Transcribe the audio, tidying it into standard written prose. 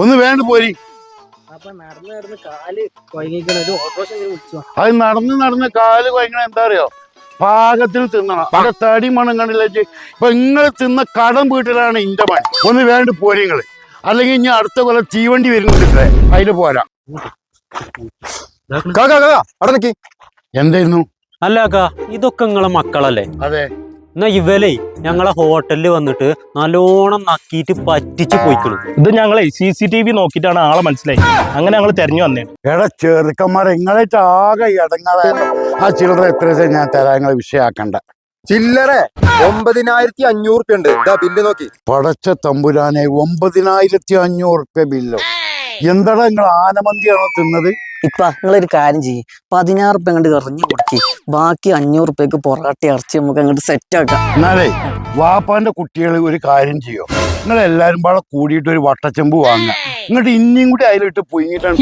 ഒന്ന് വേണ്ട പോരി. അത് നടന്ന് കാല് കൊയങ്ങണ എന്താ അറിയോ? പാകത്തിൽ തിന്നണം. അവിടെ തടി മണം കണ്ടില്ലേ? ഇപ്പൊ നിങ്ങൾ തിന്ന കടം വീട്ടിലാണ് ഇന്റെ പണി. ഒന്ന് വേണ്ട പോരി നിങ്ങള്, അല്ലെങ്കിൽ ഇനി അടുത്ത കൊല്ലം തീവണ്ടി വരുന്നുണ്ട്. അതില് പോരാ. അവിടെ നിക്കി. എന്തായിരുന്നു? അല്ല കാ, ഇതൊക്കെ നിങ്ങളെ മക്കളല്ലേ? അതെ. എന്നാ ഇവലേ ഞങ്ങളെ ഹോട്ടലിൽ വന്നിട്ട് നല്ലോണം നക്കിയിട്ട് പറ്റിച്ച് പോയിക്കണം. ഇത് ഞങ്ങളെ CCTV നോക്കിയിട്ടാണ് ആളെ മനസ്സിലായി. അങ്ങനെ ഞങ്ങൾ തെരഞ്ഞു വന്നേ. എടാ ചെറുക്കന്മാരെ, നിങ്ങളായിട്ട് ആകെ ഇടങ്ങാറായിരുന്നു. ആ ചില്ലറ എത്ര ഞാൻ തരാ, നിങ്ങളെ വിഷയാക്കണ്ട. ചില്ലറ 9500 ഉണ്ട്. ബില്ല് നോക്കി. പടച്ച തമ്പുരാനെ, 9500 ബില്ലോ. എന്താടാ നിങ്ങൾ ആനമന്തിയാണോ തിന്നത്? ഇപ്പൊ നിങ്ങളൊരു കാര്യം ചെയ്യും, 16 അങ്ങോട്ട് എറിഞ്ഞു കൊടുക്കി, ബാക്കി 500 പൊറാട്ട ഇറച്ചി നമുക്ക് അങ്ങോട്ട് സെറ്റ് ആക്കാം. എന്നാലേ വാപ്പാന്റെ കുട്ടികൾ ഒരു കാര്യം ചെയ്യോ, നിങ്ങൾ എല്ലാരും പാടെ കൂടിയിട്ട് ഒരു വട്ടച്ചെമ്പ് വാങ്ങുക. എന്നിട്ട് ഇനിയും കൂടി അതിലിട്ട് പൊങ്ങിയിട്ടാണ്